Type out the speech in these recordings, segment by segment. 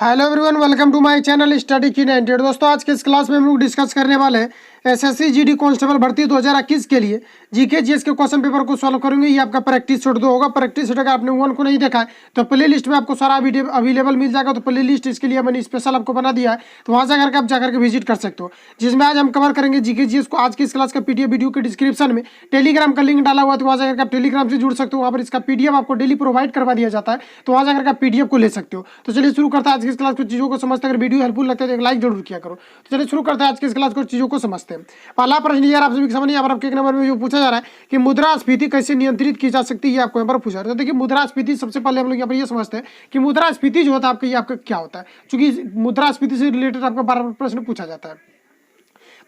Hello everyone, welcome to my channel study की 98। दोस्तों, आज के इस क्लास में हम लोग डिस्कस करने वाले हैं एसएससी जीडी कांस्टेबल भर्ती 2021 के लिए जीके जीएस के क्वेश्चन पेपर को सॉल्व करेंगे। ये आपका प्रैक्टिस सेट 2 होगा। प्रैक्टिस सेट अगर आपने 1 को नहीं देखा है तो प्ले लिस्ट में आपको सारा वीडियो अवेलेबल मिल जाएगा। तो प्ले लिस्ट इसके लिए मैंने स्पेशल आपको बना दिया है, तो वहाँ जाकर के आप जाकर के विजिट कर सकते हो, जिसमें आज हम कवर करेंगे जीके जीएस को। आज की इस क्लास का पीडीएफ वीडियो के डिस्क्रिप्शन में टेलीग्राम का लिंक डाला हुआ है, तो वहाँ जाकर आप टेलीग्राम से जुड़ सकते हो। वहाँ पर इसका पीडीएफ आपको डेली प्रोवाइड करवा दिया जाता है, तो वहाँ जाकर आप पीडीएफ को ले सकते हो। तो चलिए शुरू करते हैं आज की इस क्लास को। चीज़ों को समझते अगर वीडियो हेल्पफुल लगता है तो एक लाइक जरूर किया करो। तो चलिए शुरू करते हैं आज की इस क्लास को, चीज़ों को समझते हैं। पहला प्रश्न यार आप सभी के सामने यहाँ पर आपके एक नंबर में जो पूछा जा रहा है कि मुद्रास्फीति कैसे नियंत्रित की जा सकती है, आपको यहाँ पर पूछा रहा है। तो देखिए, मुद्रास्फीति सबसे पहले हम लोग यहाँ पर ये समझते हैं कि मुद्रास्फीति जो होता है आपका, ये आपका क्या होता है, क्योंकि मुद्रास्फीति से रिलेटेड आपका बार बार प्रश्न पूछा जाता है।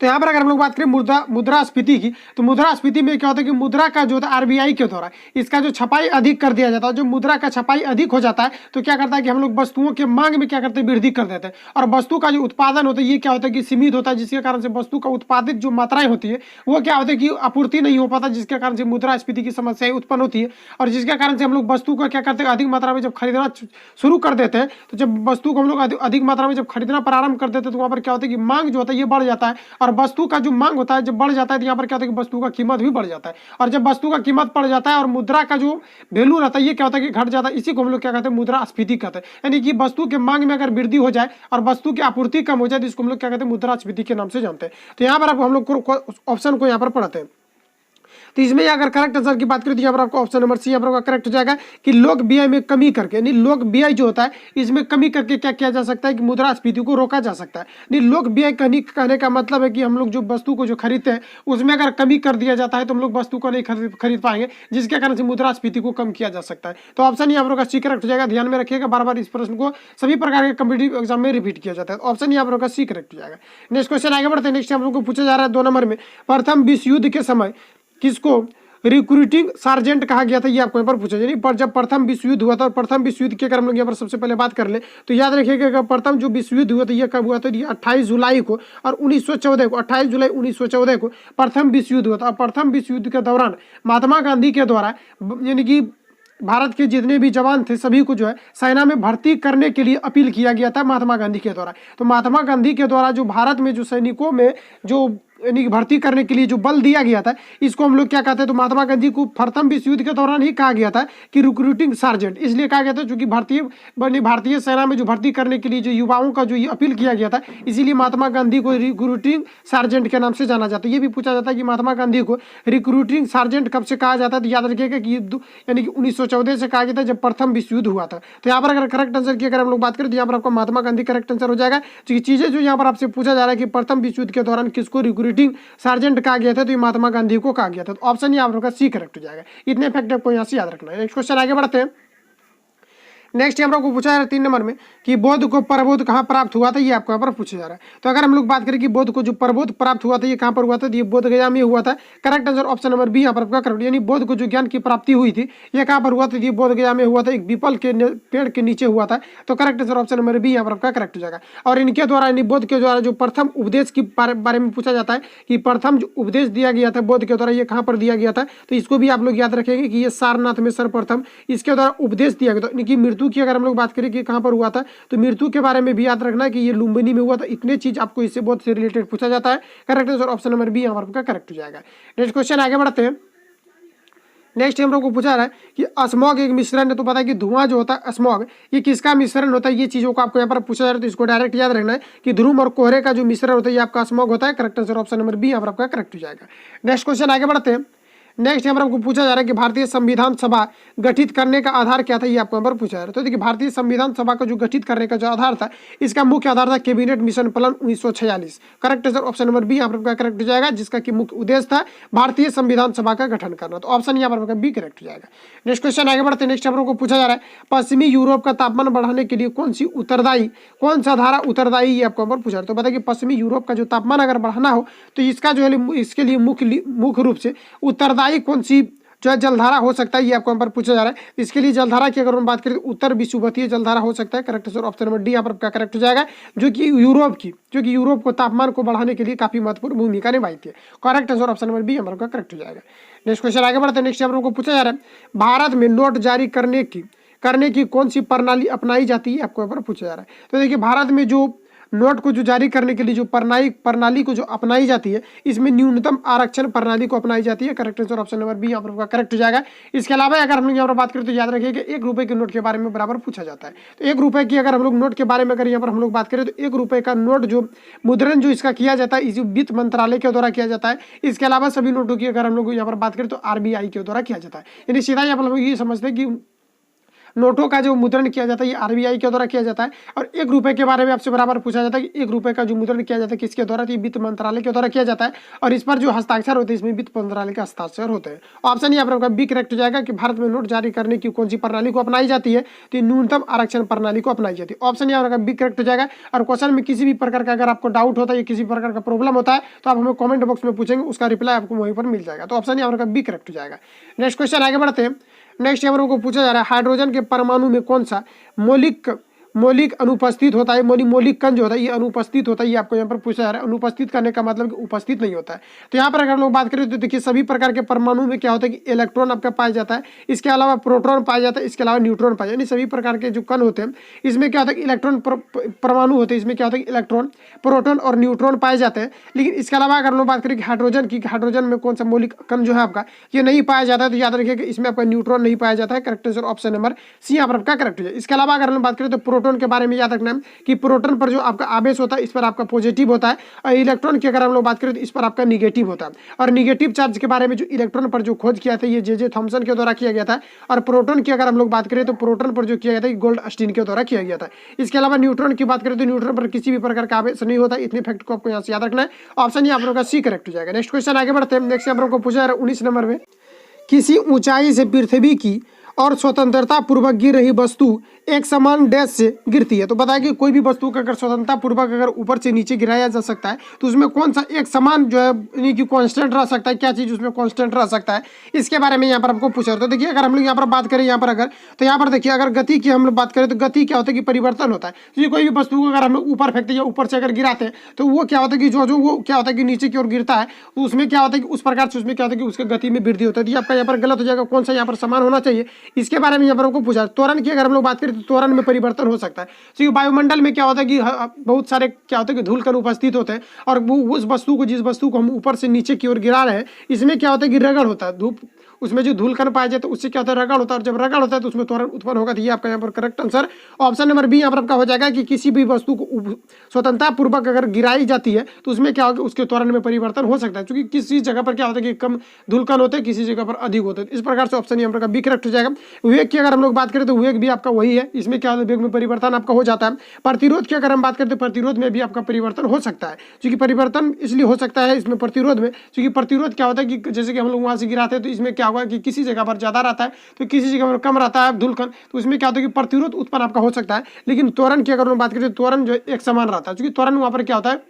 तो यहाँ पर अगर हम लोग बात करें मुद्रास्फीति की, तो मुद्रास्फीति में क्या होता है कि मुद्रा का जो होता है आरबीआई के द्वारा इसका जो छपाई अधिक कर दिया जाता है। जो मुद्रा का छपाई अधिक हो जाता है तो क्या करता है कि हम लोग वस्तुओं के मांग में क्या करते हैं, वृद्धि कर देते हैं। और वस्तु का जो उत्पादन होता है ये क्या होता है कि सीमित होता है, जिसके कारण से वस्तु का उत्पादित जो मात्राएं होती है वो क्या होता है कि आपूर्ति नहीं हो पाता, जिसके कारण से मुद्रास्फीति की समस्याएं उत्पन्न होती है। और जिसके कारण से हम लोग वस्तु का क्या करते हैं, अधिक मात्रा में जब खरीदना शुरू कर देते हैं, तो जब वस्तु को हम लोग अधिक मात्रा में जब खरीदना प्रारंभ कर देते हैं तो वहाँ पर क्या होता है कि मांग जो होता है ये बढ़ जाता है। और वस्तु का जो मांग होता है जब बढ़ जाता है तो यहाँ पर क्या होता है कि वस्तु का कीमत भी बढ़ जाता है। और जब वस्तु का कीमत बढ़ जाता है और मुद्रा का जो वैल्यू रहता है ये क्या होता है कि घट जाता है। इसी को हम लोग क्या कहते हैं, मुद्रास्फीति कहते हैं। यानी कि वस्तु के मांग में अगर वृद्धि हो जाए और वस्तु की आपूर्ति कम हो जाए तो इसको हम लोग क्या कहते हैं, मुद्रास्फीति के नाम से जानते हैं। तो यहाँ पर आप हम लोग ऑप्शन को यहाँ पर पढ़ते हैं। तो इसमें अगर करेक्ट आंसर की बात करें तो यहाँ पर आपको ऑप्शन नंबर सी यहाँ पर करेक्ट हो जाएगा कि लोक व्यय में कमी करके, यानी लोक व्यय जो होता है इसमें कमी करके क्या किया जा सकता है कि मुद्रास्फीति को रोका जा सकता है। नहीं, लोक व्यय कहने का मतलब है कि हम लोग जो वस्तु को जो खरीदते हैं उसमें अगर कमी कर दिया जाता है तो हम लोग वस्तु को नहीं खरीद पाएंगे, जिसके कारण से मुद्रास्फीति को कम किया जा सकता है। तो ऑप्शन यहाँ पर सी करेक्ट हो जाएगा। ध्यान में रखिएगा, बार बार इस प्रश्न को सभी प्रकार के कॉम्पिटिटिव एग्जाम में रिपीट किया जाता है। ऑप्शन यहाँ पर सी करेक्ट हो जाएगा। नेक्स्ट क्वेश्चन आगे बढ़ते हैं। नेक्स्ट हम लोग को पूछा जा रहा है 2 नंबर में, प्रथम विश्व युद्ध के समय किसको रिक्रूटिंग सार्जेंट कहा गया था, ये आपको यहाँ पर पूछा। यानी पर जब प्रथम विश्व युद्ध हुआ था, और प्रथम विश्व युद्ध की अगर हम लोग यहाँ पर सबसे पहले बात कर ले तो याद रखिएगा प्रथम जो विश्व युद्ध हुआ था ये कब हुआ था, ये 28 जुलाई को और 1914 को, 28 जुलाई 1914 को प्रथम विश्व युद्ध हुआ था। और प्रथम विश्व युद्ध के दौरान महात्मा गांधी के द्वारा यानी कि भारत के जितने भी जवान थे सभी को जो है सेना में भर्ती करने के लिए अपील किया गया था महात्मा गांधी के द्वारा। तो महात्मा गांधी के द्वारा जो भारत में जो सैनिकों में जो यानी भर्ती करने के लिए जो बल दिया गया था इसको हम लोग क्या कहते हैं, तो महात्मा गांधी को प्रथम विश्व युद्ध के दौरान ही कहा गया था कि रिक्रूटिंग सार्जेंट। इसलिए कहा गया था क्योंकि भारतीय सेना में जो भर्ती करने के लिए जो युवाओं का जो ये अपील किया गया था, इसीलिए महात्मा गांधी को रिक्रूटिंग सार्जेंट के नाम से जाना जाता है। ये भी पूछा जाता है कि महात्मा गांधी को रिक्रूटिंग सार्जेंट कब से कहा जाता है, तो याद रखिएगा कि यानी कि 1914 से कहा गया था जब प्रथम विश्व युद्ध हुआ था। तो यहाँ पर अगर करेक्ट आंसर की अगर हम लोग बात करें तो यहाँ पर आपको महात्मा गांधी करेक्ट आंसर हो जाएगा। क्योंकि चीजें जो यहाँ पर आपसे पूछा जा रहा है कि प्रथम विश्व युद्ध के दौरान किसको रिक्रूटिंग सार्जेंट कहा गया था, तो ये महात्मा गांधी को कहा गया था। तो ऑप्शन यहाँ पर सी करेक्ट हो जाएगा। इतने फैक्ट आपको यहाँ से याद रखना है। नेक्स्ट क्वेश्चन आगे बढ़ते हैं। नेक्स्ट हम लोग को पूछा जा रहा है 3 नंबर में कि बुद्ध को प्रबोध कहाँ प्राप्त हुआ था, ये आपको यहाँ पर पूछा जा रहा है। तो अगर हम लोग बात करें कि बुद्ध को जो प्रबोध प्राप्त हुआ था ये कहाँ पर हुआ था, तो ये बोध गया में हुआ था। Correct answer option number B यहाँ पर आपका करेक्ट। यानी बुद्ध को जो ज्ञान की प्राप्ति हुई थी ये कहाँ पर हुआ था, ये बोध गया में हुआ था, एक पीपल के पेड़ के नीचे हुआ था। तो correct answer option number B यहाँ पर आपका करेक्ट हो जाएगा। और इनके द्वारा यानी बुद्ध के द्वारा जो प्रथम उपदेश के बारे में पूछा जाता है कि प्रथम जो उपदेश दिया गया था बुद्ध के द्वारा ये कहाँ पर दिया गया था, तो इसको भी आप लोग याद रखेंगे कि ये सारनाथ में सर्वप्रथम इसके द्वारा उपदेश दिया गया था। इनकी मृत्यु की अगर हम लोग बात करें कि कहां पर हुआ था, तो मृत्यु के बारे में भी याद रखना कि ये लुम्बिनी में हुआ था। इतने चीज आपको इससे बहुत से रिलेटेड पूछा जाता है। Correct answer option number B यहाँ पर करेक्ट हो जाएगा। नेक्स्ट क्वेश्चन आगे बढ़ते हैं। नेक्स्ट हम लोग को पूछा रहा है कि स्मॉग एक मिश्रण है। तो पता है कि धुआं जो होता है स्मॉग ये किसका मिश्रण होता है, ये चीजों को आपको यहाँ पर पूछा जा रहा है। तो इसको डायरेक्ट याद रखना है कि धूम और कोहरे का जो मिश्रण होता है ये आपका स्मॉग होता है। Correct answer option number B यहाँ पर आपका करेक्ट हो जाएगा। नेक्स्ट क्वेश्चन आगे बढ़ते हैं। नेक्स्ट यहाँ पर आपको पूछा जा रहा है कि भारतीय संविधान सभा गठित करने का आधार क्या था, ये आपको यहाँ पर पूछा जा रहा है। तो देखिए, भारतीय संविधान सभा का जो गठित करने का जो आधार था इसका मुख्य आधार था cabinet mission plan 1946। Correct answer option number B यहाँ पर आपका करेक्ट हो जाएगा, जिसका कि मुख्य उद्देश्य था भारतीय संविधान सभा का गठन करना। तो ऑप्शन यहाँ पर आपका बी करेक्ट हो जाएगा। नेक्स्ट क्वेश्चन आगे बढ़ते हैं। नेक्स्ट यहाँ पर आपको पूछा जा रहा है पश्चिमी यूरोप का तापमान बढ़ाने के लिए कौन सा धारा उत्तरदायी, ये आपको यहाँ पर पूछा रहा है। तो बताइए पश्चिमी यूरोप का जो तापमान अगर बढ़ाना हो तो इसका जो है इसके लिए मुख्य रूप से उत्तरदायी कौन सी जो है जलधारा हो सकता है, ये आपको यहाँ पर पूछा जा रहा है। इसके लिए जलधारा की अगर हम बात करें तो उत्तर विषुवतीय जलधारा हो सकता है। Correct answer option number D यहाँ पर आपका करेक्ट हो जाएगा, जो कि यूरोप को तापमान को बढ़ाने के लिए काफी महत्वपूर्ण भूमिका निभाती है। Correct answer option number B यहाँ पर आपका करेक्ट हो जाएगा। नेक्स्ट क्वेश्चन आगे बढ़ते हैं। नेक्स्ट यहाँ पर आपको पूछा जा रहा है भारत में नोट जारी करने की करने की कौन सी प्रणाली अपनाई जाती है, आपको यहाँ पर पूछा जा रहा है। तो देखिए भारत में जो नोट को जो जारी करने के लिए जो प्रणाली को जो अपनाई जाती है, इसमें न्यूनतम आरक्षण प्रणाली को अपनाई जाती है। Correct answer option number B यहाँ पर करेक्ट हो जाएगा। इसके अलावा अगर हम लोग यहाँ पर बात करें तो याद रखिए कि 1 रुपए के नोट के बारे में बराबर पूछा जाता है। तो 1 रुपए की अगर हम लोग नोट के बारे में अगर यहाँ पर हम लोग बात करें तो 1 रुपए का नोट जो मुद्रण जो इसका किया जाता है इस वित्त मंत्रालय के द्वारा किया जाता है। इसके अलावा सभी नोटों की अगर हम लोग यहाँ पर बात करें तो RBI के द्वारा किया जाता है। यानी सीधा यहाँ पर हम लोग ये समझते हैं कि नोटों का जो मुद्रण किया जाता है ये RBI के द्वारा किया जाता है। और 1 रुपए के बारे में आपसे बराबर पूछा जाता है कि 1 रुपए का जो मुद्रण किया जाता है किसके द्वारा, तो ये वित्त मंत्रालय के द्वारा किया जाता है। और इस पर जो हस्ताक्षर होते हैं इसमें वित्त मंत्रालय के हस्ताक्षर होते हैं। ऑप्शन यहाँ पर आपका बी करेक्ट हो जाएगा कि भारत में नोट जारी करने की कौन सी प्रणाली को अपनाई जाती है, तो न्यूनतम आरक्षण प्रणाली को अपनाई जाती है। ऑप्शन यहाँ पर बी करेक्ट हो जाएगा। और क्वेश्चन में किसी भी प्रकार का अगर आपको डाउट होता है या किसी प्रकार का प्रॉब्लम होता है तो आप हमें कमेंट बॉक्स में पूछेंगे, उसका रिप्लाई आपको वहीं पर मिल जाएगा। तो ऑप्शन यहाँ पर बी करेक्ट हो जाएगा। नेक्स्ट क्वेश्चन आगे बढ़ते हैं। नेक्स्ट यहाँ पर पूछा जा रहा है हाइड्रोजन के परमाणु में कौन सा मौलिक अनुपस्थित होता है, मौलिक कण जो होता है ये अनुपस्थित होता है। ये आपको यहाँ पर पूछा जा रहा है। अनुपस्थित करने का मतलब कि उपस्थित नहीं होता है। तो यहाँ पर अगर हम लोग बात करें तो देखिए सभी प्रकार के परमाणु में क्या होता है कि इलेक्ट्रॉन आपका पाया जाता है, इसके अलावा प्रोटॉन पाया जाता है, इसके अलावा न्यूट्रॉन पाया, यानी सभी प्रकार के जो कण होते हैं इसमें क्या होता है कि इलेक्ट्रॉन परमाणु होते हैं, इसमें क्या होता है कि इलेक्ट्रॉन, प्रोटॉन और न्यूट्रॉन पाए जाते हैं। लेकिन इसके अलावा अगर हम लोग बात करें कि हाइड्रोजन की, हाइड्रोजन में कौन सा मौलिक कण जो है आपका ये नहीं पाया जाता है, तो याद रखिए कि इसमें आपका न्यूट्रॉन नहीं पाया जाता है। Correct answer option number C यहाँ पर आपका करेक्ट हो जाए। इसके अलावा अगर हम बात करें तो प्रोटॉन के बारे में याद कि प्रोटॉन पर जो आपका आवेश होता है इस पर आपका पॉजिटिव होता है, और इलेक्ट्रॉन की अगर हम लोग बात करें तो इस पर आपका निगेटिव होता है। और निगेटिव चार्ज के बारे में जो इलेक्ट्रॉन पर जो खोज किया था ये जे थॉमसन के द्वारा किया गया था। और प्रोटॉन की अगर हम लोग बात करें तो प्रोटॉन पर जो किया गया था गोल्डस्टीन के द्वारा किया गया था। इसके अलावा न्यूट्रॉन की बात करें तो न्यूट्रॉन पर किसी भी प्रकार का आवेश नहीं होता। इतने फैक्ट को आपको यहाँ से याद रखना है। ऑप्शन यहाँ पर सी करेक्ट हो जाएगा। नेक्स्ट क्वेश्चन आगे बढ़ते हैं। नेक्स्ट यहाँ पर पूछा जा रहा है 19 नंबर में, किसी ऊंचाई से पृथ्वी की और स्वतंत्रता पूर्वक गिर रही वस्तु एक समान डैश से गिरती है। तो बताया कि कोई भी वस्तु का अगर स्वतंत्रता पूर्वक अगर ऊपर से नीचे गिराया जा सकता है तो उसमें कौन सा एक समान जो है यानी कि कांस्टेंट रह सकता है, क्या चीज उसमें कांस्टेंट रह सकता है, इसके बारे में यहाँ पर आपको पूछा। तो देखिए अगर हम लोग यहाँ पर बात करें यहाँ पर अगर तो यहाँ पर देखिए अगर गति की हम लोग बात करें तो गति क्या होता है कि परिवर्तन होता है। तो ये कोई भी वस्तु को अगर हम लोग ऊपर फेंकते हैं या ऊपर से अगर गिराते हैं तो वो क्या होता है कि जो वो क्या होता है कि नीचे की ओर गिरता है तो उसमें क्या होता है कि उस प्रकार से उसमें क्या होता है कि उसकी गति में वृद्धि होता है। तो आपका यहाँ पर गलत हो जाएगा। कौन सा यहाँ पर समान होना चाहिए, इसके बारे में यहाँ पर हमको पूछा। त्वरण की अगर हम लोग बात करें तो त्वरण में परिवर्तन हो सकता है। क्योंकि वायुमंडल में क्या होता है कि बहुत सारे क्या होता है कि धूलकण उपस्थित होते हैं और वो उस वस्तु को, जिस वस्तु को हम ऊपर से नीचे की ओर गिरा रहे हैं, इसमें क्या होता है कि रगड़ होता है। धूप उसमें जो धूलकण पाया जाए तो उससे क्या होता है रगड़ होता है, और जब रगड़ होता है तो उसमें त्वरण उत्पन्न होगा। तो ये आपका यहाँ पर correct answer option number B यहाँ पर आपका हो जाएगा कि किसी भी वस्तु को स्वतंत्रता पूर्वक अगर गिराई जाती है तो उसमें क्या होगा उसके त्वरण में परिवर्तन हो सकता है। क्योंकि किसी जगह पर क्या होता है कि कम धूलकण होते हैं, किसी जगह पर अधिक होते हैं। इस प्रकार से ऑप्शन यहाँ पर बी करेक्ट हो जाएगा। वेग की अगर हम लोग बात करें तो वेग भी आपका वही है, इसमें क्या होता है वेग में परिवर्तन आपका हो जाता है। प्रतिरोध की अगर हम बात करें तो प्रतिरोध में भी आपका परिवर्तन हो सकता है। क्योंकि परिवर्तन इसलिए हो सकता है इसमें प्रतिरोध में, क्योंकि प्रतिरोध क्या होता है कि जैसे कि हम लोग वहां से गिराते हैं तो इसमें क्या होगा कि किसी जगह पर ज्यादा रहता है तो किसी जगह पर कम रहता है धूलकण, तो उसमें क्या होता है कि प्रतिरोध उत्पन्न आपका हो सकता है। लेकिन त्वरण की अगर हम बात करें तो त्वरण जो एक समान रहता है। क्योंकि त्वरण वहां पर क्या होता है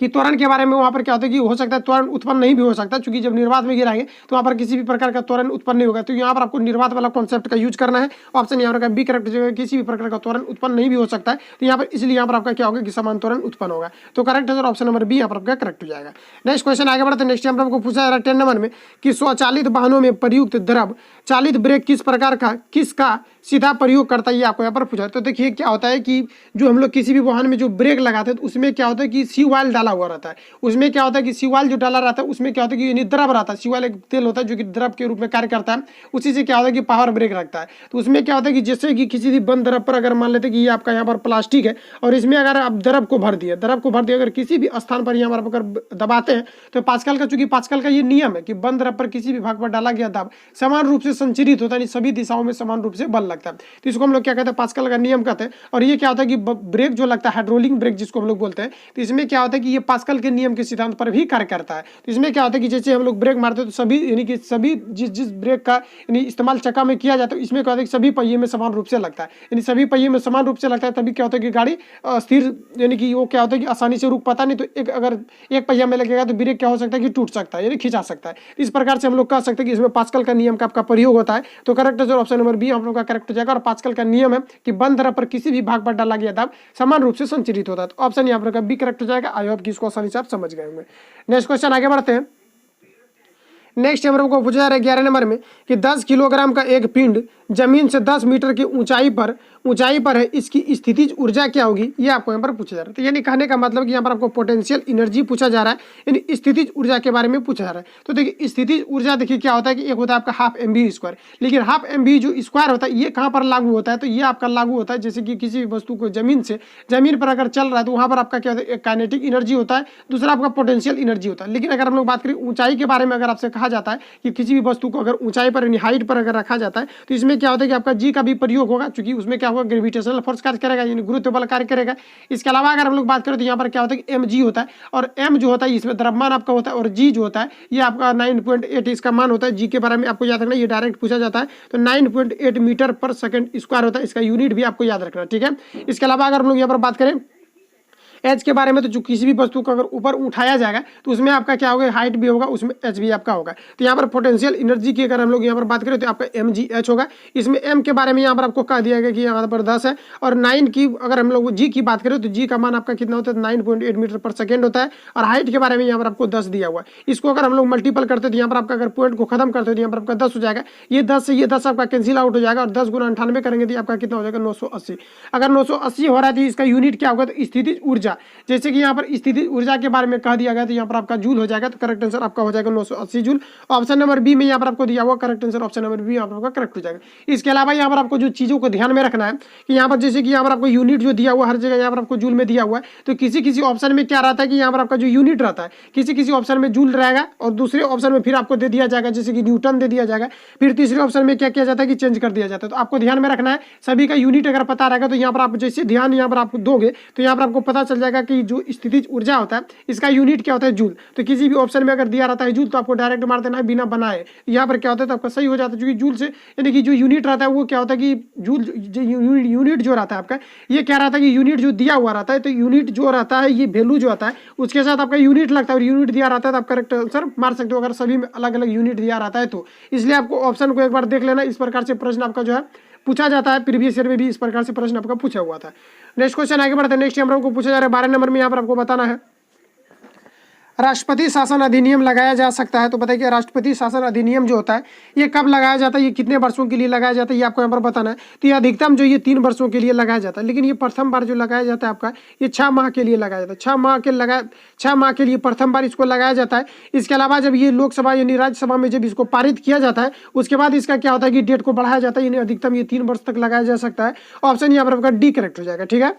कि त्वरण के बारे में वहां पर क्या होता है कि हो सकता है त्वरण उत्पन्न नहीं भी हो सकता, क्योंकि जब निर्वात में गिराएंगे तो वहां पर किसी भी प्रकार का त्वरण उत्पन्न नहीं होगा। तो यहाँ पर आपको निर्वात वाला कॉन्सेप्ट का यूज करना है। ऑप्शन यहाँ पर बी करेक्ट हो, किसी भी प्रकार का त्वरण उत्पन्न नहीं भी हो सकता है। तो यहाँ पर इसलिए यहाँ पर आपका क्या होगा कि समान त्वरण उत्पन्न होगा। तो correct answer option number B यहाँ पर आपका करेक्ट हो जाएगा। नेक्स्ट क्वेश्चन आगे बढ़ते हैं। नेक्स्ट यहाँ पर आपको पूछा जा रहा है 10 नंबर में कि स्वचालित वाहनों में प्रयुक्त द्रव चालित ब्रेक किस प्रकार का किसका सीधा प्रयोग करता है, ये आपको यहाँ पर पूछा। तो देखिए क्या होता है कि जो हम लोग किसी भी वाहन में जो ब्रेक लगाते हैं तो उसमें क्या होता है कि सी ऑयल डाला हुआ रहता है। उसमें क्या होता है कि सी ऑयल जो डाला रहता है उसमें क्या होता है कि द्रव रहता है। सी ऑयल एक तेल होता है जो कि द्रव के रूप में कार्य करता है, उसी से क्या होता है कि पावर ब्रेक रखता है। तो उसमें क्या होता है कि जैसे कि किसी भी बंद द्रव पर अगर मान लेते कि ये आपका यहाँ पर प्लास्टिक है और इसमें अगर आप द्रव को भर दिए अगर किसी भी स्थान पर यहाँ पर अगर दबाते हैं तो पास्कल का, चूंकि पास्कल का ये नियम है कि बंद द्रव पर किसी भी भाग पर डाला गया दाब समान रूप से संचरित होता है, सभी दिशाओं में समान रूप से बल लगता है। तो इसको हम लोग क्या कहते हैं पास्कल का नियम कहते हैं। और ये क्या होता है कि ब्रेक जो लगता है हाइड्रोलिक ब्रेक जिसको हम लोग बोलते हैं, तो इसमें क्या होता है कि ये पास्कल के नियम के सिद्धांत पर भी कार्य करता है। तो इसमें क्या होता है कि जैसे हम लोग ब्रेक मारते हैं तो सभी यानी कि सभी जिस ब्रेक का यानी इस्तेमाल चक्का में किया जाता है इसमें क्या होता है कि सभी पहिए में समान रूप से लगता है, यानी सभी पहिए में समान रूप से लगता है। तभी क्या होता है कि गाड़ी स्थिर यानी कि वो क्या होता है कि आसानी से रुक पाता नहीं। तो एक अगर एक पहिया में लगेगा तो ब्रेक क्या हो सकता है कि टूट सकता है यानी खिंचा सकता है। इस प्रकार से हम लोग कह सकते हैं कि इसमें पास्कल का नियम का आपका प्रयोग होता है। तो correct answer option number B हम लोग का करेक्ट हो जाएगा। और पास्कल का नियम है कि बंद द्रव पर किसी भी भाग पर डाला गया दाब समान रूप से संचरित होता है। तो ऑप्शन यहाँ पर बी करेक्ट हो जाएगा। आई होप कि इसको आसानी से आप समझ गए होंगे। नेक्स्ट क्वेश्चन आगे बढ़ते हैं। नेक्स्ट नंबर को पूछा जा रहा है 11 नंबर में कि 10 किलोग्राम का एक पिंड जमीन से 10 मीटर की ऊंचाई पर है, इसकी स्थितिज ऊर्जा क्या होगी, ये आपको यहाँ पर पूछा जा रहा है। तो यानी कहने का मतलब कि यहाँ पर आपको पोटेंशियल एनर्जी पूछा जा रहा है, यानी स्थितिज ऊर्जा के बारे में पूछा जा रहा है। तो देखिए स्थितिज ऊर्जा देखिए क्या होता है कि एक होता है आपका हाफ एमवी स्क्वायर, लेकिन हाफ एमवी जो स्क्वायर होता है ये कहाँ पर लागू होता है, तो ये आपका लागू होता है जैसे कि किसी भी वस्तु को जमीन पर अगर चल रहा है तो वहाँ पर आपका क्या होता है, एक काइनेटिक एनर्जी होता है, दूसरा आपका पोटेंशियल एनर्जी होता है। लेकिन अगर हम लोग बात करें ऊंचाई के बारे में, अगर आपसे कहा जाता है कि किसी भी वस्तु को अगर ऊंचाई पर यानी हाइट पर अगर रखा जाता है तो इसमें क्या होता है कि आपका जी का भी प्रयोग होगा, क्योंकि उसमें क्या होगा ग्रेविटेशनल फोर्स कार्य करेगा, यानी गुरुत्व बल कार्य करेगा। इसके अलावा अगर हम लोग बात करें तो यहाँ पर क्या होता है कि एम जी होता है, और एम जो होता है इसमें द्रव्यमान आपका होता है, और जी जो होता है ये आपका 9.8 इसका मान होता है। जी के बारे में आपको याद रखना, ये डायरेक्ट पूछा जाता है, तो 9.8 मीटर पर सेकंड स्क्वायर होता है, इसका यूनिट भी आपको याद रखना, ठीक है। इसके अलावा अगर हम लोग यहाँ पर बात करें एच के बारे में, तो जो किसी भी वस्तु को अगर ऊपर उठाया जाएगा तो उसमें आपका क्या होगा, हाइट भी होगा, उसमें एच भी आपका होगा। तो यहाँ पर पोटेंशियल एनर्जी की अगर हम लोग यहाँ पर बात करें तो आपका एम जी एच होगा। इसमें एम के बारे में यहाँ पर आपको कह दिया गया कि यहाँ पर 10 है, और 9 की अगर हम लोग जी की बात करें तो जी का मान आपका कितना होता है, 9.8 मीटर पर सेकेंड होता है, और हाइट के बारे में यहाँ पर आपको 10 दिया हुआ है। इसको अगर हम लोग मल्टीपल करते तो यहाँ पर आपका अगर पॉइंट को खत्म करते तो यहाँ पर आपका 10 हो जाएगा, ये 10 से ये 10 आपका कैंसिल आउट हो जाएगा, और 10 गुना 98 करेंगे तो आपका कितना हो जाएगा, 980। अगर 980 हो रहा है तो इसका यूनिट क्या होगा, तो स्थितिज ऊर्जा, जैसे कि पर स्थिति ऊर्जा के बारे में कह दिया गया तो यहाँ पर आपका जूल हो जाएगा, तो करेक्ट आंसर आपका हो जाएगा 980 जूल। ऑप्शन नंबर बी में यहाँ पर आपको दिया हुआ correct answer option number B आपका करेक्ट हो जाएगा। इसके अलावा यहाँ पर आपको जो चीजों को ध्यान में रखना है कि यहाँ पर जैसे कि यहाँ पर आपको यूनिट जो दिया हुआ हर जगह यहाँ पर आपको जूल में दिया हुआ है, तो किसी किसी ऑप्शन में क्या रहता है कि यहाँ पर आपका जो यूनिट रहता है किसी किसी ऑप्शन में जूल रहेगा, और दूसरे ऑप्शन में फिर आपको दे दिया जाएगा जैसे कि न्यूटन दे दिया जाएगा, फिर तीसरे ऑप्शन में क्या किया जाता है कि चेंज कर दिया जाता है। तो आपको ध्यान में रखना है, सभी का यूनिट अगर पता रहेगा तो यहाँ पर आप जैसे ध्यान यहाँ पर आप दोगे तो यहाँ पर आपको पता चल जाएगा कि जो स्थितिज ऊर्जा होता है इसका यूनिट क्या होता है, जूल। तो किसी भी ऑप्शन में अगर दिया रहता है जूल तो आपको डायरेक्ट मार देना है बिना बनाए, यहाँ पर क्या होता है तो आपका सही हो जाता है, क्योंकि जूल से यानी कि जो यूनिट रहता है वो क्या होता है कि जूल यूनिट जो रहता है आपका ये क्या रहता है कि यूनिट जो दिया हुआ रहता है, तो यूनिट जो रहता है ये वैल्यू जो आता है उसके साथ आपका यूनिट लगता है, और यूनिट दिया रहता है तो आप करेक्ट आंसर मार सकते हो अगर सभी में अलग अलग यूनिट दिया रहता है तो। इसलिए आपको ऑप्शन को एक बार देख लेना, इस प्रकार से प्रश्न आपका जो है पूछा जाता है, प्रीवियस ईयर में भी इस प्रकार से प्रश्न आपका पूछा हुआ था। नेक्स्ट क्वेश्चन आगे बढ़ते हैं। नेक्स्ट नंबर को पूछा जा रहा है 12 नंबर में, यहाँ पर आपको बताना है राष्ट्रपति शासन अधिनियम लगाया जा सकता है। तो बताइए राष्ट्रपति शासन अधिनियम जो होता है ये कब लगाया जाता है, ये कितने वर्षों के लिए लगाया जाता है, ये आपको यहाँ पर बताना है। तो ये अधिकतम जो ये 3 वर्षों के लिए लगाया जाता है, लेकिन ये प्रथम बार जो लगाया जाता है आपका ये 6 माह के लिए लगाया जाता है। 6 माह के लिए प्रथम बार इसको लगाया जाता है। इसके अलावा जब ये लोकसभा यानी राज्यसभा में जब इसको पारित किया जाता है उसके बाद इसका क्या होता है कि डेट को बढ़ाया जाता है, यानी अधिकतम ये 3 वर्ष तक लगाया जा सकता है। ऑप्शन यहाँ पर आपका डी करेक्ट हो जाएगा, ठीक है।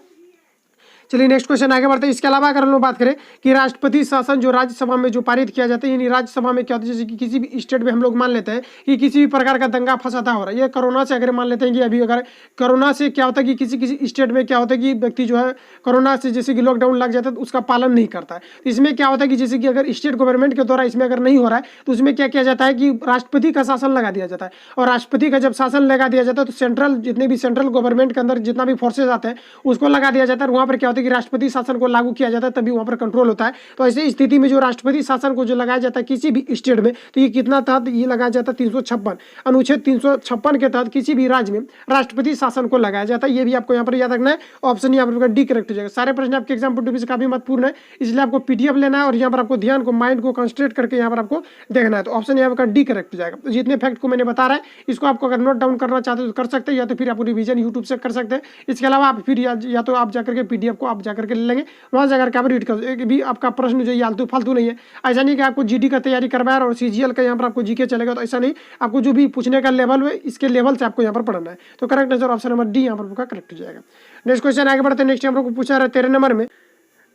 चलिए नेक्स्ट क्वेश्चन आगे बढ़ते हैं। इसके अलावा अगर हम लोग बात करें कि राष्ट्रपति शासन जो राज्यसभा में जो पारित किया जाता है, यानी राज्यसभा में क्या होता है जैसे कि किसी भी स्टेट में हम लोग मान लेते हैं कि किसी भी प्रकार का दंगा फसादा हो रहा है, ये कोरोना से अगर मान लेते हैं कि अभी अगर कोरोना से क्या होता है कि किसी किसी स्टेट में क्या होता है कि व्यक्ति जो है कोरोना से जैसे कि लॉकडाउन लग जाता है तो उसका पालन नहीं करता है। तो इसमें क्या होता है कि जैसे कि अगर स्टेट गवर्नमेंट के द्वारा इसमें अगर नहीं हो रहा है तो उसमें क्या किया जाता है कि राष्ट्रपति का शासन लगा दिया जाता है, और राष्ट्रपति का जब शासन लगा दिया जाता है तो सेंट्रल जितने भी सेंट्रल गवर्नमेंट के अंदर जितना भी फोर्सेज आते हैं उसको लगा दिया जाता है, वहाँ पर क्या होता है कि राष्ट्रपति शासन को लागू किया जाता है तभी वहां पर कंट्रोल होता है। तो ऐसी स्थिति में जो राष्ट्रपति शासन को जो लगाया जाता है किसी भी स्टेट में तो ये कितना तहत ये लगाया जाता है 356 अनुच्छेद 356 के तहत किसी भी राज्य में राष्ट्रपति शासन को लगाया जाता है। ये भी आपको यहाँ पर याद रखना है, ऑप्शन यहाँ पर डी करेक्ट हो जाएगा। सारे प्रश्न आपके एग्जाम पॉइंट ऑफ व्यू से काफी महत्वपूर्ण है, इसलिए आपको पीडीएफ लेना है और यहाँ पर आपको ध्यान को माइंड को कंसंट्रेट करके यहाँ पर आपको देखना है। तो ऑप्शन यहाँ पर डी करेक्ट हो जाएगा। तो जितने फैक्ट को मैंने बता रहा है इसको आपको अगर नोट डाउन करना चाहते हो तो कर सकते हैं, या तो फिर आप रिवीजन यूट्यूब से कर सकते हैं। इसके अलावा आप फिर या तो आप जाकर के पीडीएफ को आप जाकर के ले लेंगे, वहाँ जाकर के आप रीड कर एक भी आपका प्रश्न जो आलतू फालतू नहीं है। ऐसा नहीं कि आपको जीडी का तैयारी करवाया और सीजीएल का यहाँ पर आपको जीके चलेगा, तो ऐसा नहीं, आपको जो भी पूछने का लेवल है इसके लेवल से आपको यहाँ पर पढ़ना है। तो correct answer option number D यहाँ पर करेक्ट हो जाएगा। नेक्स्ट क्वेश्चन आगे बढ़ते हैं। नेक्स्ट यहाँ पर पूछा रहा है 13 नंबर में,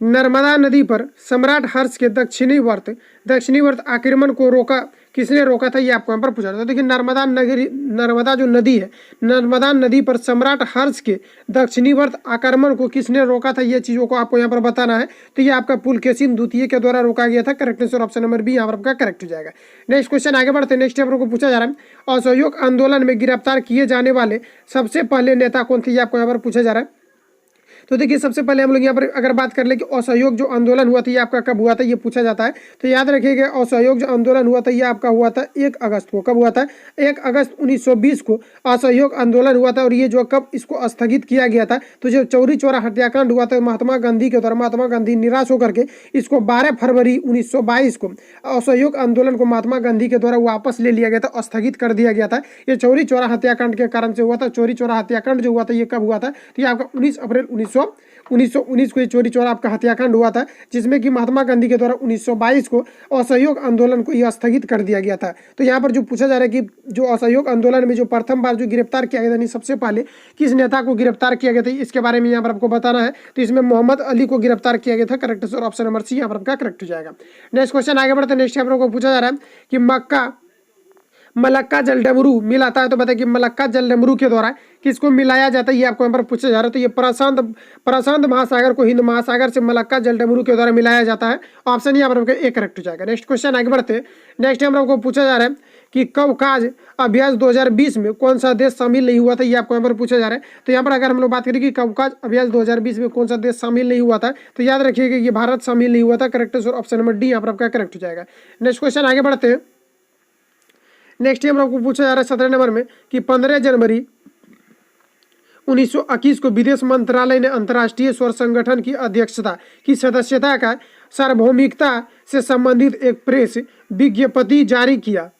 नर्मदा नदी पर सम्राट हर्ष के दक्षिणी वर्त आक्रमण को किसने रोका था, ये आपको यहाँ पर पूछा था। देखिए नर्मदा जो नदी है, नर्मदा नदी पर सम्राट हर्ष के दक्षिणी वर्त आक्रमण को किसने रोका था, ये चीजों को आपको यहाँ पर बताना है। तो ये आपका पुलकेशिन द्वितीय के द्वारा रोका गया था। Correct answer option number B यहाँ पर आपका करेक्ट हो जाएगा। नेक्स्ट क्वेश्चन आगे बढ़ते हैं। नेक्स्ट यहाँ पर पूछा जा रहा है असहयोग आंदोलन में गिरफ्तार किए जाने वाले सबसे पहले नेता कौन थे, ये आपको यहाँ पर पूछा जा रहा है। तो देखिए सबसे पहले हम लोग यहाँ पर अगर बात कर ले कि असहयोग जो आंदोलन हुआ था ये आपका कब हुआ था, ये पूछा जाता है। तो याद रखिएगा असहयोग जो आंदोलन हुआ था ये आपका हुआ था 1 अगस्त को। कब हुआ था? 1 अगस्त 1920 को असहयोग आंदोलन हुआ था। और ये जो कब इसको स्थगित किया गया था, तो जो चौरी चौरा हत्याकांड हुआ था महात्मा गांधी के द्वारा, महात्मा गांधी निराश होकर के इसको 12 फरवरी 1922 को असहयोग आंदोलन को महात्मा गांधी के द्वारा वापस ले लिया गया था, स्थगित कर दिया गया था। ये चौरी चौरा हत्याकांड के कारण से हुआ था। चौरी चौरा हत्याकांड जो हुआ था ये कब हुआ था? तो ये आपका 19 अप्रैल 1919 को ये चौरी चौरा आपका हत्याकांड हुआ था, जिसमें कि महात्मा गांधी के द्वारा 1922 को असहयोग आंदोलन को यह स्थगित कर दिया गया था। तो यहाँ पर जो पूछा जा रहा है कि जो असहयोग आंदोलन में जो प्रथम बार जो गिरफ्तार किया गया था, सबसे पहले किस नेता को गिरफ्तार किया गया था, इसके बारे में यहाँ पर आपको बताना है। तो इसमें मोहम्मद अली को गिरफ्तार किया गया था। Correct answer option number C यहाँ पर आपका करेक्ट हो जाएगा। नेक्स्ट क्वेश्चन आगे बढ़ते हैं। नेक्स्ट यहाँ पर पूछा जा रहा है कि मलक्का जल डमरू मिलाता है। तो बताइए कि मलक्का जल डमरू के द्वारा किसको मिलाया जाता है, ये आपको यहाँ पर पूछा जा रहा है। तो ये प्रशांत महासागर को हिंद महासागर से मलक्का जल डमरू के द्वारा मिलाया जाता है। ऑप्शन यहाँ पर एक करेक्ट हो जाएगा। नेक्स्ट क्वेश्चन आगे बढ़ते हैं। नेक्स्ट हम आपको पूछा जा रहा है कि कवकाज अभ्यास 2020 में कौन सा देश शामिल नहीं हुआ था, ये आपको यहाँ पर पूछा जा रहा है। तो यहाँ पर अगर हम लोग बात करें कि कवकाज अभ्यास 2020 में कौन सा देश शामिल नहीं हुआ था, तो याद रखिएगा कि भारत शामिल नहीं हुआ था। Correct answer option number D यहाँ पर आपका करेक्ट हो जाएगा। नेक्स्ट क्वेश्चन आगे बढ़ते हैं। नेक्स्ट हम आपको पूछा जा रहा है 17 नंबर में कि 15 जनवरी 1921 को विदेश मंत्रालय ने अंतर्राष्ट्रीय सौर संगठन की अध्यक्षता की सदस्यता का सार्वभौमिकता से संबंधित एक प्रेस विज्ञप्ति जारी किया।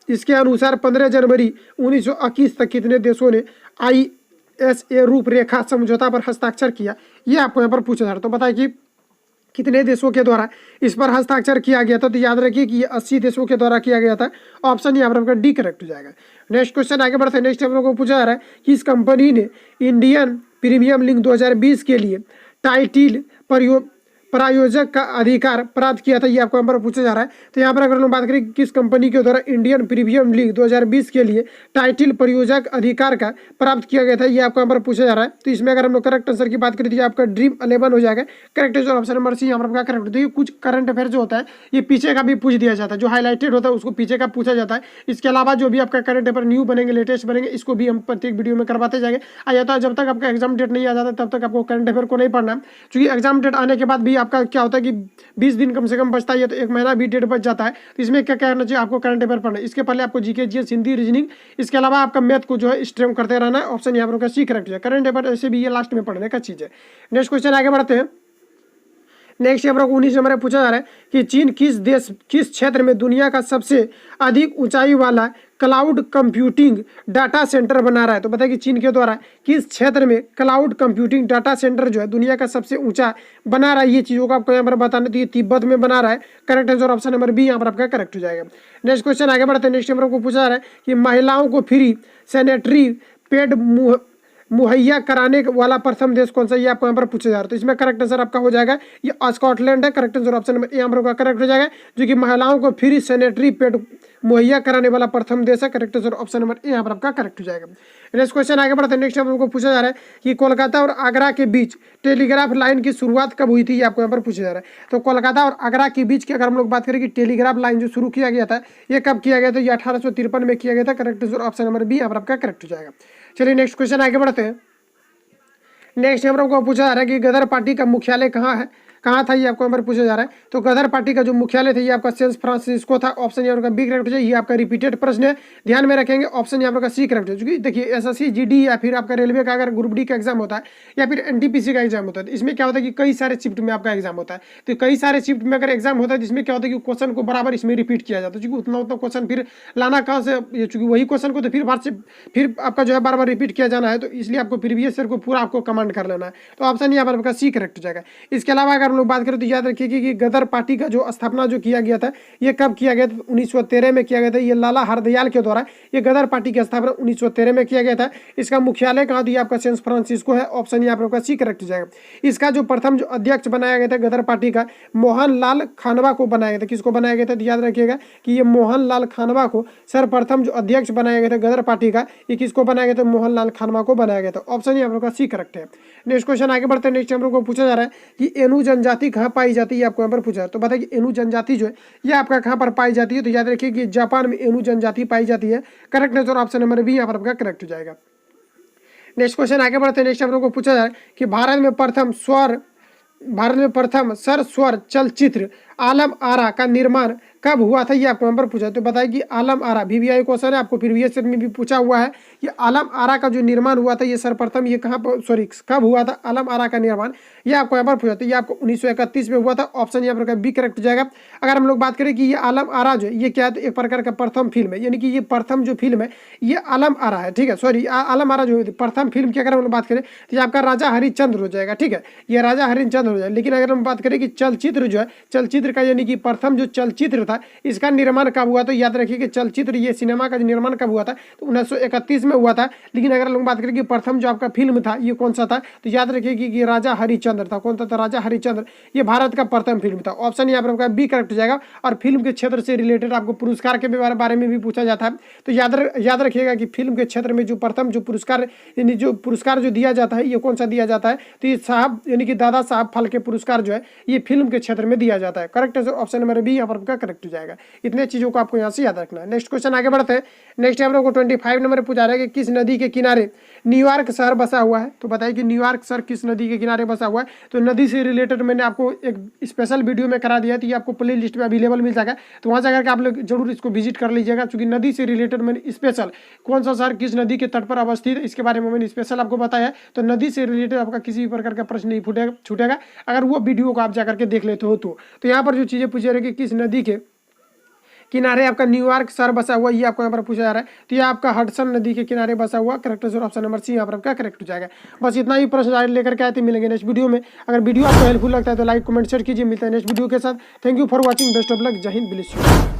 इसके अनुसार 15 जनवरी 1921 तक कितने देशों ने ISA रूपरेखा समझौता पर हस्ताक्षर किया, ये आपको यहाँ पर पूछा जा रहा है। तो बताइए कि कितने देशों के द्वारा इस पर हस्ताक्षर किया गया था। तो याद रखिए कि ये 80 देशों के द्वारा किया गया था। ऑप्शन यहाँ पर आपका डी करेक्ट हो जाएगा। नेक्स्ट क्वेश्चन आगे बढ़ते हैं। नेक्स्ट हम लोग को पूछा जा रहा है कि इस कंपनी ने इंडियन प्रीमियम लीग 2020 के लिए टाइटिल प्रायोजक का अधिकार प्राप्त किया था, ये आपको यहाँ पर पूछा जा रहा है। तो यहाँ पर अगर हम बात करें कि किस कंपनी के द्वारा इंडियन प्रीमियम लीग 2020 के लिए टाइटिल प्रायोजक अधिकार का प्राप्त किया गया था, ये आपको यहाँ पर पूछा जा रहा है। तो इसमें अगर हम लोग करेक्ट आंसर की बात करें तो ये आपका ड्रीम 11 हो जाएगा। Correct answer option number C यहाँ पर आपका करेक्ट होता है। कुछ करंट अफेयर जो होता है ये पीछे का भी पूछ दिया जाता है, जो हाईलाइटेड होता है उसको पीछे का पूछा जाता है। इसके अलावा जो भी आपका करंट अफेयर न्यू बनेंगे, लेटेस्ट बनेंगे, इसको भी हम प्रत्येक वीडियो में करवाते जाएंगे। आ जाता है जब तक आपका एग्जाम डेट नहीं आ जाता तब तक आपको करंट अफेयर को नहीं पढ़ना है, क्योंकि एग्जाम डेट आने के बाद भी आपका क्या होता है कि 20 दिन कम से कम बचता है, तो 1 महीना भी डेट बच जाता है। तो इसमें क्या करना चाहिए आपको, करंट अफेयर पढ़ना है। इसके पहले आपको जीके जीएस हिंदी रीजनिंग, इसके अलावा आपका मैथ को जो है स्ट्रेम करते रहना है। ऑप्शन यहाँ पर सी करेक्ट है। करंट अफेयर ऐसे भी ये लास्ट में पढ़ने का चीज है। नेक्स्ट क्वेश्चन आगे बढ़ते हैं। नेक्स्ट यहाँ पर 19 नंबर पूछा जा रहा है कि चीन किस क्षेत्र में दुनिया का सबसे अधिक ऊंचाई वाला क्लाउड कंप्यूटिंग डाटा सेंटर बना रहा है। तो बताइए कि चीन के द्वारा किस क्षेत्र में क्लाउड कंप्यूटिंग डाटा सेंटर जो है दुनिया का सबसे ऊंचा बना रहा है, ये चीज़ों को आपको यहाँ पर बताना। तो ये तिब्बत में बना रहा है। Correct answer option number B यहाँ पर आपका करेक्ट हो जाएगा। नेक्स्ट क्वेश्चन आगे बढ़ते हैं। नेक्स्ट नंबर को पूछा जा रहा है कि महिलाओं को फ्री सैनिटरी पैड मुहैया कराने वाला प्रथम देश कौन सा, ये आपको यहाँ पर पूछा जा रहा है। तो इसमें करेक्ट आंसर आपका हो जाएगा ये स्कॉटलैंड है। करेक्ट आंसर ऑप्शन नंबर यहाँ पर करेक्ट हो जाएगा, जो कि महिलाओं को फ्री सैनिटरी पैड मुहैया कराने वाला प्रथम देश है। करेक्ट आंसर ऑप्शन नंबर यहाँ पर आपका करेक्ट हो जाएगा। नेक्स्ट क्वेश्चन आगे बढ़ते हैं। नेक्स्ट हम लोग को पूछा जा रहा है कि कोलकाता और आगरा के बीच टेलीग्राफ लाइन की शुरुआत कब हुई थी, ये आपको यहाँ पर पूछा जा रहा है। तो कोलकाता और आगरा के बीच की अगर हम लोग बात करें कि टेलीग्राफ लाइन जो शुरू किया गया था ये कब किया गया था, ये 1853 में किया गया था। Correct answer option number B यहाँ पर आपका करेक्ट हो जाएगा। चलिए नेक्स्ट क्वेश्चन आगे बढ़ते हैं। नेक्स्ट हम लोग को पूछा जा रहा है कि गदर पार्टी का मुख्यालय कहाँ था, ये आपको यहाँ पर पूछा जा रहा है। तो गदर पार्टी का जो मुख्यालय था ये आपका सैन फ्रांसिस्को था। ऑप्शन यहाँ पर बी करेक्ट हो जाए। ये आपका रिपीटेड प्रश्न है, ध्यान में रखेंगे। ऑप्शन यहाँ पर सी करेक्ट है, क्योंकि देखिए एसएससी जीडी या फिर आपका रेलवे का अगर ग्रुप डी का एग्जाम होता है या फिर एनटीपीसी का एग्जाम होता है, तो इसमें क्या होता है कि कई सारे शिफ्ट में आपका एग्जाम होता है। तो कई सारे शिफ्ट में अगर एग्जाम होता है जिसमें क्या होता है कि क्वेश्चन को बराबर इसमें रिपीट किया जाता है, क्योंकि उतना क्वेश्चन फिर लाना कहाँ से, चूंकि वही क्वेश्चन को तो फिर आपका जो है बार बार रिपीट किया जाना है, तो इसलिए आपको प्रीवियस ईयर को पूरा आपको कमांड कर लेना है। तो ऑप्शन यहाँ पर आपका सी करेक्ट हो जाएगा। इसके अलावा अगर हम लोग बात करें तो याद रखिए कि गदर पार्टी का जो स्थापना जो किया गया था ये कब किया गया था, 1913 में किया गया था। ये लाला हरदयाल के द्वारा ये गदर पार्टी की स्थापना 1913 में किया गया था। इसका मुख्यालय कहाँ था, आपका सैन फ्रांसिस्को है। ऑप्शन यहाँ पर आपका सी करेक्ट हो जाएगा। इसका जो प्रथम जो अध्यक्ष बनाया गया था गदर पार्टी का मोहनलाल खानवा को बनाया गया था। किसको बनाया गया था, तो याद रखिएगा कि ये मोहनलाल खानवा को सर्वप्रथम जो अध्यक्ष बनाया गया था गदर पार्टी का, ये किसको बनाया गया था, मोहनलाल खानवा को बनाया गया था। ऑप्शन यहाँ पर सी करेक्ट है। नेक्स्ट क्वेश्चन आगे बढ़ते हैं। नेक्स्ट हम लोग को पूछा जा रहा है कि एनु जनजाति कहाँ पाई जाती है, आपको यहाँ पर पूछा है। तो बताइए कि एनु जनजाति जो है ये आपका कहाँ पर पाई जाती है, तो याद रखिए कि जापान में एनु जनजाति पाई जाती है। Correct answer option number B यहाँ पर आपका करेक्ट हो जाएगा। नेक्स्ट क्वेश्चन आगे बढ़ते हैं। नेक्स्ट हम लोग को पूछा जाए कि भारत में प्रथम सर स्वर चलचित्र आलम आरा का निर्माण कब हुआ था, ये आपको यहाँ पर पूछा। तो बताइए कि आलम आरा VVI क्वेश्चन है, आपको प्रीवियस ईयर में भी पूछा हुआ है। ये आलम आरा का जो निर्माण हुआ था ये सर्वप्रथम ये कहाँ पर कब हुआ था आलम आरा का निर्माण, ये आपको यहाँ पर पूछा। तो ये आपको 1931 में हुआ था। ऑप्शन यहाँ पर बी करेक्ट हो जाएगा। अगर हम लोग बात करें कि ये आलम आरा जो है ये क्या है, तो एक प्रकार का प्रथम फिल्म है, यानी कि ये प्रथम जो फिल्म है ये आलम आरा है। ठीक है, सॉरी आलम आरा जो प्रथम फिल्म की अगर हम लोग बात करें तो ये आपका राजा हरिश्चंद्र हो जाएगा। ठीक है, ये राजा हरिश्चंद्र हो जाएगा। लेकिन अगर हम बात करें कि चलचित्र जो है, चलचित्र का यानी कि प्रथम जो चलचित्र था इसका निर्माण कब हुआ, तो याद रखिए कि चलचित्र ये सिनेमा का निर्माण कब हुआ था, तो 1931 में हुआ था। लेकिन अगर लोग बात करें कि प्रथम जो आपका फिल्म था ये कौन सा था, तो याद रखिए कि राजा हरिश्चंद्र था। कौन सा था, राजा हरिश्चंद्र। ये भारत का प्रथम फिल्म था। ऑप्शन यहाँ पर आपका बी करेक्ट हो जाएगा। और फिल्म के क्षेत्र से रिलेटेड आपको पुरस्कार के बारे में भी पूछा जाता है, तो याद रखिएगा कि फिल्म के क्षेत्र में जो प्रथम जो पुरस्कार यानी जो पुरस्कार जो दिया जाता है ये कौन सा दिया जाता है, तो ये साहब यानी कि दादा साहब फाल्के पुरस्कार जो है ये फिल्म के क्षेत्र में दिया जाता है। करेक्ट ऑप्शन नंबर बी यहाँ पर आपका करेक्ट हो जाएगा। इतने चीजों को आपको यहाँ से याद रखना है। नेक्स्ट क्वेश्चन आगे बढ़ते हैं। नेक्स्ट हम लोग को 25 नंबर पूछा रहा है कि किस नदी के किनारे न्यूयॉर्क शहर बसा हुआ है। तो बताइए कि न्यूयॉर्क शहर किस नदी के किनारे बसा हुआ है। तो नदी से रिलेटेड मैंने आपको एक स्पेशल वीडियो में करा दिया है, तो ये आपको प्ले लिस्ट में अवेलेबल मिल जाएगा, तो वहाँ जाकर के आप लोग जरूर इसको विजिट कर लीजिएगा। क्योंकि नदी से रिलेटेड मैंने स्पेशल कौन सा शहर किस नदी के तट पर अवस्थित है इसके बारे में मैंने स्पेशल आपको बताया। तो नदी से रिलेटेड आपका किसी भी प्रकार का प्रश्न नहीं छूटेगा अगर वो वीडियो को आप जाकर के देख लेते हो तो यहाँ पर जो चीज़ें पूछे रहे कि किस नदी के किनारे आपका न्यूयॉर्क शहर बसा हुआ, ये आपको यहाँ पर पूछा जा रहा है। तो ये आपका हडसन नदी के किनारे बसा हुआ। Correct answer option number C यहाँ पर आपका करेक्ट हो जाएगा। बस इतना ही प्रश्न लेकर के आए थे। मिलेंगे नेक्स्ट वीडियो में। अगर वीडियो आपको हेल्पफुल लगता है तो लाइक कमेंट शेयर कीजिए। मिलता है नेक्स्ट वीडियो के साथ। Thank you for watching. Best of luck. जय हिंद। Bless you.